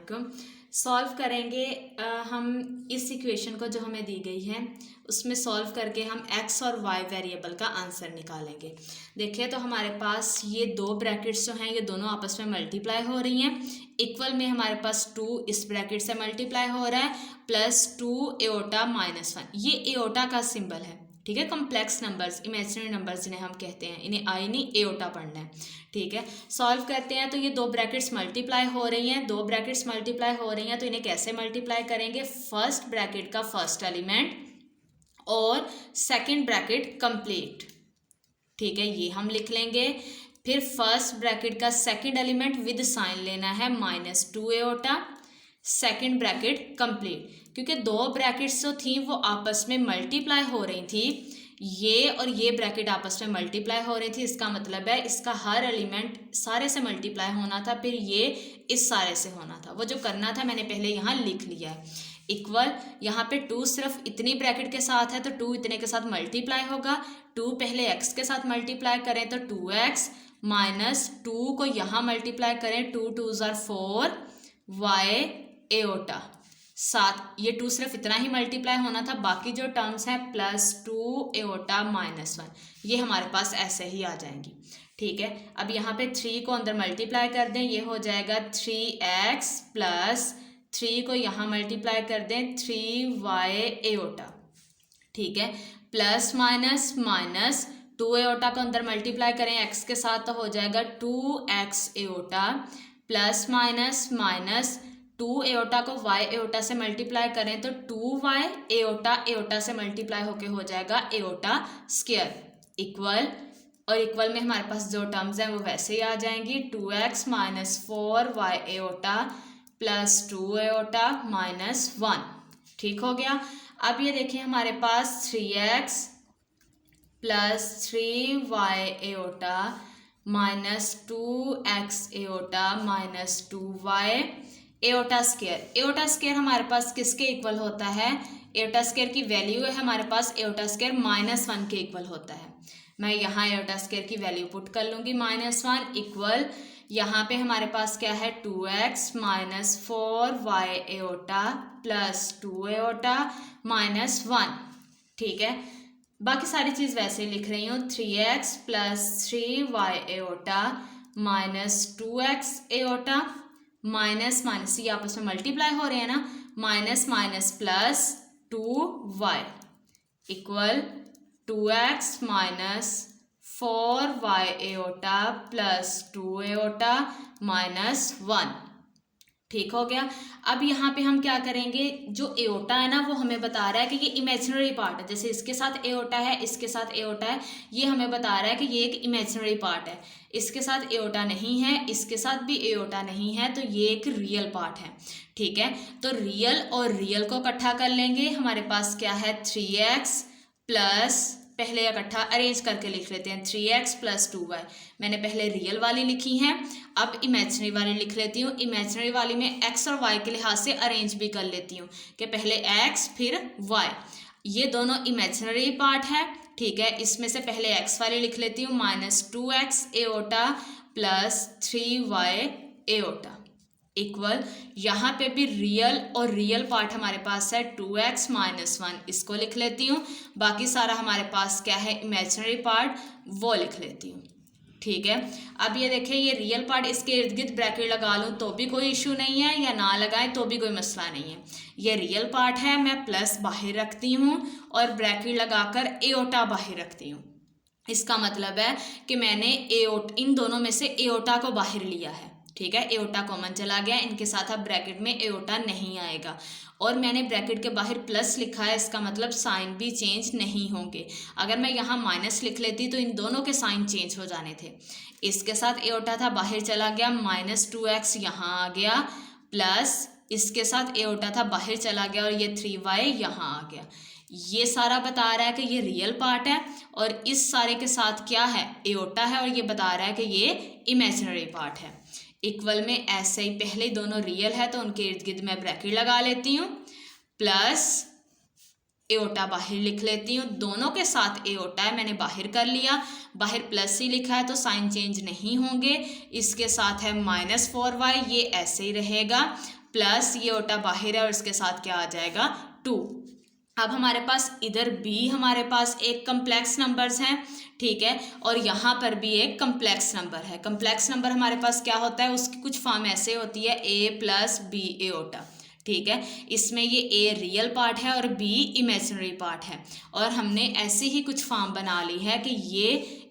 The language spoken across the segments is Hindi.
अस्सलामुअलैकुम। सॉल्व करेंगे हम इस इक्वेशन को जो हमें दी गई है उसमें सॉल्व करके हम x और y वेरिएबल का आंसर निकालेंगे। देखिए तो हमारे पास ये दो ब्रैकेट्स जो हैं ये दोनों आपस में मल्टीप्लाई हो रही हैं। इक्वल में हमारे पास 2 इस ब्रैकेट से मल्टीप्लाई हो रहा है प्लस 2 एओटा -1। ये एओटा का सिंबल है, ठीक है। कॉम्प्लेक्स नंबर्स, इमेजिनरी नंबर्स जिन्हें हम कहते हैं, इन्हें आई नहीं एओटा पढ़ना है, ठीक है। सॉल्व करते हैं तो ये दो ब्रैकेट्स मल्टीप्लाई हो रही हैं, दो ब्रैकेट्स मल्टीप्लाई हो रही हैं तो इन्हें कैसे मल्टीप्लाई करेंगे? फर्स्ट ब्रैकेट का फर्स्ट एलिमेंट और सेकंड ब्रैकेट कंप्लीट, ठीक है, ये हम लिख लेंगे। फिर फर्स्ट ब्रैकेट का सेकंड एलिमेंट विद साइन लेना है -2 एओटा, सेकंड ब्रैकेट कंप्लीट। क्योंकि दो ब्रैकेट्स जो थी वो आपस में मल्टीप्लाई हो रही थी, ये और ये ब्रैकेट आपस में मल्टीप्लाई हो रही थी, इसका मतलब है इसका हर एलिमेंट सारे से मल्टीप्लाई होना था, फिर ये इस सारे से होना था। वो जो करना था मैंने पहले यहाँ लिख लिया है। इक्वल यहाँ पे 2 सिर्फ इतनी ब्रैकेट के साथ है तो 2 इतने के साथ मल्टीप्लाई होगा। 2 पहले x के साथ मल्टीप्लाई करें तो 2x -2 को यहाँ मल्टीप्लाई करें, 2 2s are 4 y एओटा 7। ये 2 सिर्फ इतना ही मल्टीप्लाई होना था, बाकी जो टर्म्स हैं +2 एओटा -1 ये हमारे पास ऐसे ही आ जाएंगी, ठीक है। अब यहाँ पे 3 को अंदर मल्टीप्लाई कर दें, ये हो जाएगा 3x प्लस 3 को यहाँ मल्टीप्लाई कर दें 3y एओटा, ठीक है। प्लस माइनस माइनस 2 एओटा को अंदर मल्टीप्लाई करें x के साथ तो हो जाएगा 2x aorta, plus minus minus 2 aorta को y एओटा से मल्टीप्लाई करें तो 2y एओटा एओटा से मल्टीप्लाई होके हो जाएगा एओटा स्क्वायर। इक्वल, और इक्वल में हमारे पास जो टर्म्स हैं वो वैसे ही आ जाएंगी, 2x -4y aorta plus 2 aorta -1, ठीक हो गया। अब ये देखिए हमारे पास 3x plus 3y aorta -2x aorta -2y aorta square. Aorta square हमारे पास किसके इक्वल होता है? एओटा स्क्वायर की वैल्यू है हमारे पास एओटा स्क्वायर -1 के इक्वल होता है। मैं यहाँ एओटा स्क्वायर की वैल्यू पुट कर लूँगी -1 इक्वल, यहाँ पे हमारे पास क्या है 2x -4y aorta plus 2 aorta -1, ठीक है। बाकी सारी चीज़ वैसे ही लिख रही हूँ, 3x plus 3y aorta -2x aorta minus minus, ये आपस में मल्टीप्लाई हो रहे हैं ना, minus minus plus 2y equal 2x -4y aorta plus 2 aorta -1, ठीक हो गया। अब यहाँ पे हम क्या करेंगे, जो एओटा है ना वो हमें बता रहा है कि ये इमेजिनरी पार्ट है, जैसे इसके साथ एओटा है इसके साथ एओटा है, ये हमें बता रहा है कि ये एक इमेजिनरी पार्ट है। इसके साथ एओटा नहीं है, इसके साथ भी एओटा नहीं है, तो ये एक रियल पार्ट है, ठीक है। तो रियल और रियल को इकट्ठा कर लेंगे, हमारे पास क्या है 3x प्लस, पहले इकट्ठा अरेंज करके लिख लेते हैं, 3x प्लस 2y। मैंने पहले रियल वाली लिखी हैं, अब इमेजिनरी वाली लिख लेती हूँ। इमेजिनरी वाली में x और y के लिहाज से अरेंज भी कर लेती हूँ कि पहले x फिर y, ये दोनों इमेजिनरी पार्ट है, ठीक है। इसमें से पहले x वाली लिख लेती हूँ, -2x aorta plus 3y aorta equal, यहाँ पे भी रियल और रियल पार्ट हमारे पास है 2x -1, इसको लिख लेती हूँ। बाकी सारा हमारे पास क्या है इमेजिनरी पार्ट, वो लिख लेती हूँ, ठीक है। अब ये देखें ये रियल पार्ट, इसके इर्द गिर्द ब्रैकेट लगा लूँ तो भी कोई इशू नहीं है, या ना लगाएं तो भी कोई मसला नहीं है। ये रियल पार्ट है, मैं प्लस बाहर रखती हूँ और ब्रैकेट लगाकर एओटा बाहर रखती हूँ। इसका मतलब है कि मैंने इन दोनों में से एओटा को बाहर लिया है, ठीक है। एओटा कॉमन चला गया, इनके साथ अब ब्रैकेट में एओटा नहीं आएगा, और मैंने ब्रैकेट के बाहर प्लस लिखा है, इसका मतलब साइन भी चेंज नहीं होंगे। अगर मैं यहाँ माइनस लिख लेती तो इन दोनों के साइन चेंज हो जाने थे। इसके साथ एओटा था बाहर चला गया, -2x यहाँ आ गया, प्लस इसके साथ एओटा था बाहर चला गया और ये 3y यहाँ आ गया। ये सारा बता रहा है कि ये रियल पार्ट है, और इस सारे के साथ क्या है एओटा है, और ये बता रहा है कि ये इमेजिनरी पार्ट है। इक्वल में ऐसे ही पहले दोनों रियल है तो उनके इर्द गिर्द मैं ब्रैकेट लगा लेती हूँ, प्लस एओटा बाहर लिख लेती हूँ। दोनों के साथ एओटा है, मैंने बाहर कर लिया, बाहर प्लस ही लिखा है तो साइन चेंज नहीं होंगे। इसके साथ है -4y, ये ऐसे ही रहेगा, प्लस ये ओटा बाहर है और इसके साथ क्या आ जाएगा 2। अब हमारे पास इधर भी हमारे पास एक कम्प्लेक्स नंबर्स हैं, ठीक है, और यहाँ पर भी एक कम्प्लेक्स नंबर है। कम्प्लेक्स नंबर हमारे पास क्या होता है, उसकी कुछ फॉर्म ऐसे होती है a प्लस बी ए ओटा, ठीक है। इसमें ये a रियल पार्ट है और b इमेजिनरी पार्ट है, और हमने ऐसी ही कुछ फॉर्म बना ली है कि ये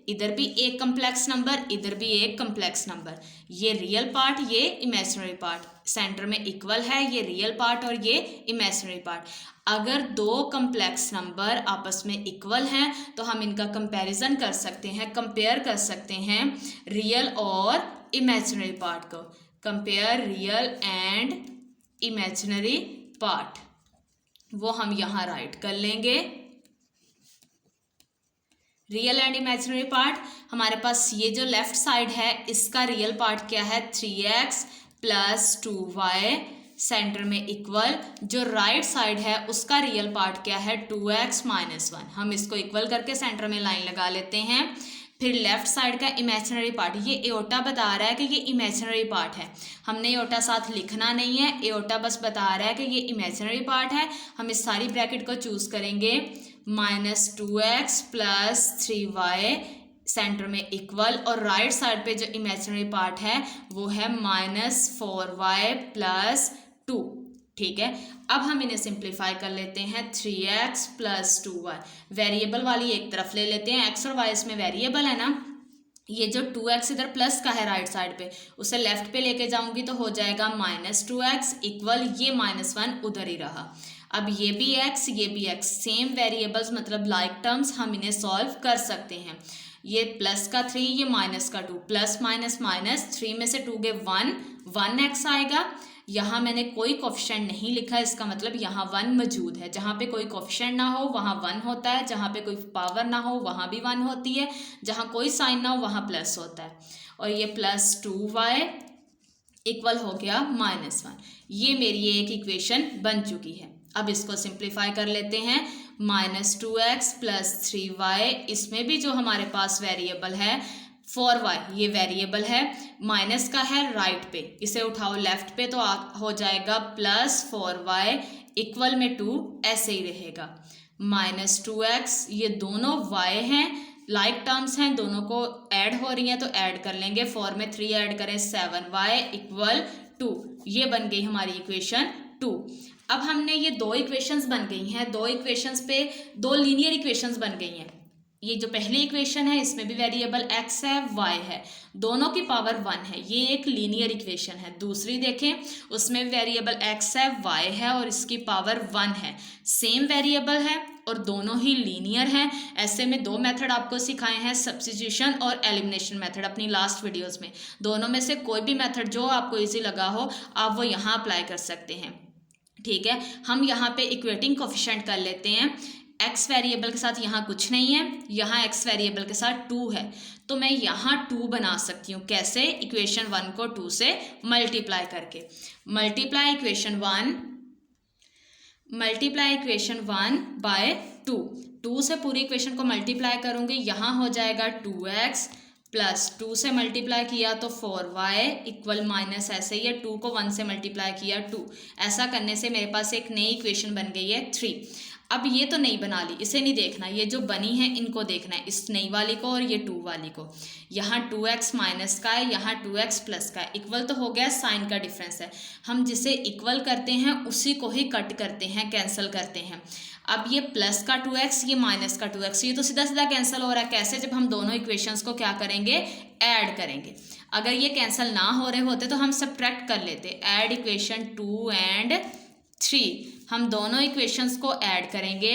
इधर भी एक कम्प्लेक्स नंबर, इधर भी एक कम्प्लेक्स नंबर, ये रियल पार्ट ये इमेजिनरी पार्ट, सेंटर में इक्वल है ये रियल पार्ट और ये इमेजिनरी पार्ट। अगर दो कम्प्लेक्स नंबर आपस में इक्वल हैं तो हम इनका कंपैरिजन कर सकते हैं, कंपेयर कर सकते हैं रियल और इमेजिनरी पार्ट को। Compare real and imaginary part, वो हम यहाँ राइट कर लेंगे। रियल एंड इमेजिनरी पार्ट हमारे पास ये जो लेफ्ट साइड है इसका रियल पार्ट क्या है 3x प्लस 2y, सेंटर में इक्वल। जो राइट साइड है उसका रियल पार्ट क्या है 2x माइनस 1। हम इसको इक्वल करके सेंटर में लाइन लगा लेते हैं। फिर लेफ्ट साइड का इमेजिनरी पार्ट, ये एओटा बता रहा है कि ये इमेजिनरी पार्ट है, हमने एओटा साथ लिखना नहीं है, एओटा बस बता रहा है कि ये इमेजिनरी पार्ट है। हम इस सारी ब्रैकेट को चूज करेंगे, -2x प्लस 3y, सेंटर में इक्वल, और राइट साइड पे जो इमेजिनरी पार्ट है वो है -4y प्लस 2, ठीक है। अब हम इन्हें सिंप्लीफाई कर लेते हैं, 3x प्लस 2y, वेरिएबल वाली एक तरफ ले लेते हैं, x और y इसमें वेरिएबल है ना। ये जो 2x इधर प्लस का है राइट साइड पे, उसे लेफ्ट पे लेके जाऊंगी तो हो जाएगा -2x इक्वल ये -1 उधर ही रहा। अब ये भी x ये भी x, सेम वेरिएबल्स मतलब लाइक टर्म्स, हम इन्हें सॉल्व कर सकते हैं। ये प्लस का 3 ये माइनस का 2, प्लस माइनस माइनस, 3 में से 2 गए 1x आएगा। यहाँ मैंने कोई कोफिशिएंट नहीं लिखा, इसका मतलब यहाँ 1 मौजूद है। जहाँ पे कोई कोफिशिएंट ना हो वहाँ 1 होता है, जहाँ पे कोई पावर ना हो वहाँ भी 1 होती है, जहाँ कोई साइन ना हो वहाँ प्लस होता है। और ये प्लस 2y इक्वल हो गया -1। ये मेरी एक इक्वेशन बन चुकी है। अब इसको सिंप्लीफाई कर लेते हैं, -2x प्लस 3y, इसमें भी जो हमारे पास वेरिएबल है 4y, ये वेरिएबल है, माइनस का है राइट पे, इसे उठाओ लेफ्ट पे तो हो जाएगा +4y इक्वल में 2, ऐसे ही रहेगा। -2x, ये दोनों y हैं, लाइक टर्म्स हैं, दोनों को ऐड हो रही हैं तो ऐड कर लेंगे, 4 में 3 ऐड करें 7y इक्वल 2, ये बन गई हमारी इक्वेशन 2। अब हमने ये दो इक्वेशंस बन गई हैं, दो इक्वेशंस पे दो लीनियर इक्वेशंस बन गई हैं। ये जो पहली इक्वेशन है इसमें भी वेरिएबल x है y है, दोनों की पावर 1 है, ये एक लीनियर इक्वेशन है। दूसरी देखें उसमें वेरिएबल x है y है और इसकी पावर 1 है, सेम वेरिएबल है और दोनों ही लीनियर हैं। ऐसे में दो मेथड आपको सिखाए हैं, सब्स्टिट्यूशन और एलिमिनेशन मेथड, अपनी लास्ट वीडियोस में। दोनों में से कोई भी मेथड जो आपको ईजी लगा हो आप वो यहाँ अप्लाई कर सकते हैं, ठीक है। हम यहाँ पे इक्वेटिंग कोफिशिएंट कर लेते हैं। x वेरिएबल के साथ यहाँ कुछ नहीं है, यहाँ x वेरिएबल के साथ 2 है, तो मैं यहाँ 2 बना सकती हूँ। कैसे? इक्वेशन 1 को 2 से मल्टीप्लाई करके। मल्टीप्लाई इक्वेशन 1 बाय 2 से पूरी इक्वेशन को मल्टीप्लाई करूँगी, यहाँ हो जाएगा 2x प्लस 2 से मल्टीप्लाई किया तो 4y इक्वल माइनस, ऐसे ही है 2 को 1 से मल्टीप्लाई किया 2, ऐसा करने से मेरे पास एक नई इक्वेशन बन गई है 3। अब ये तो नहीं बना ली, इसे नहीं देखना, ये जो बनी है इनको देखना है, इस नई वाली को और ये 2 वाली को। यहाँ 2x माइनस का है, यहाँ 2x प्लस का है, इक्वल तो हो गया, साइन का डिफरेंस है। हम जिसे इक्वल करते हैं उसी को ही कट करते हैं, कैंसिल करते हैं। अब ये प्लस का 2x ये माइनस का 2x, ये तो सीधा सीधा कैंसिल हो रहा है। कैसे? जब हम दोनों इक्वेशंस को क्या करेंगे, ऐड करेंगे। अगर ये कैंसिल ना हो रहे होते तो हम सब्ट्रैक्ट कर लेते, ऐड इक्वेशन 2 एंड 3। हम दोनों इक्वेशंस को ऐड करेंगे,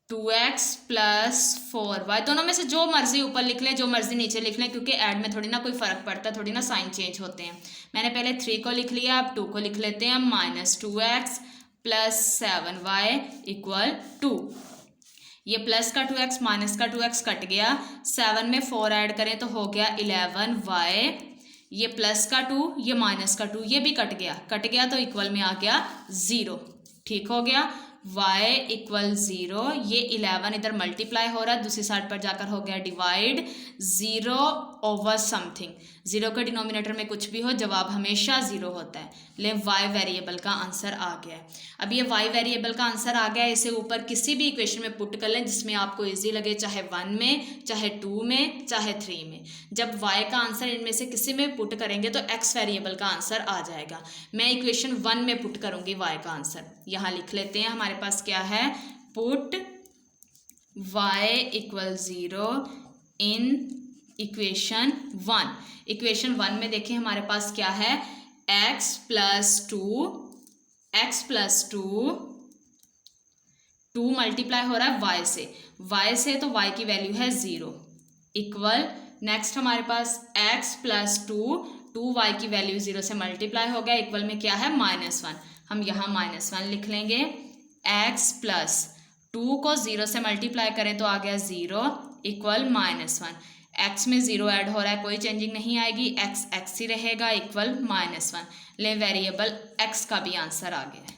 2x प्लस 4y, दोनों में से जो मर्जी ऊपर लिख लें, जो मर्जी नीचे लिख लें, क्योंकि ऐड में थोड़ी ना कोई फ़र्क पड़ता, थोड़ी ना साइन चेंज होते हैं। मैंने पहले 3 को लिख लिया, अब 2 को लिख लेते हैं, -2x प्लस 7y इक्वल 2। ये प्लस का 2x माइनस का 2x कट गया, 7 में 4 ऐड करें तो हो गया 11y, ये प्लस का 2 ये माइनस का 2 ये भी कट गया तो इक्वल में आ गया 0, ठीक हो गया। y इक्वल 0, ये 11 इधर मल्टीप्लाई हो रहा है, दूसरी साइड पर जाकर हो गया डिवाइड, 0 ओवर समथिंग, ज़ीरो का डिनोमिनेटर में कुछ भी हो जवाब हमेशा ज़ीरो होता है। ले y वेरिएबल का आंसर आ गया है। अब ये y वेरिएबल का आंसर आ गया है, इसे ऊपर किसी भी इक्वेशन में पुट कर लें जिसमें आपको इजी लगे, चाहे 1 में, चाहे 2 में, चाहे 3 में। जब y का आंसर इनमें से किसी में पुट करेंगे तो x वेरिएबल का आंसर आ जाएगा। मैं इक्वेशन 1 में पुट करूँगी y का आंसर, यहाँ लिख लेते हैं। हमारे पास क्या है, put y equal 0 in equation 1। Equation 1 में देखिए हमारे पास क्या है, x प्लस टू मल्टीप्लाई हो रहा है y से तो y की वैल्यू है 0 इक्वल, नेक्स्ट हमारे पास x प्लस टू y की वैल्यू 0 से मल्टीप्लाई हो गया, इक्वल में क्या है -1। हम यहाँ -1 लिख लेंगे। x प्लस 2 को 0 से मल्टीप्लाई करें तो आ गया 0 इक्वल -1। x में 0 ऐड हो रहा है, कोई चेंजिंग नहीं आएगी, x ही रहेगा इक्वल -1। ले वेरिएबल x का भी आंसर आ गया है।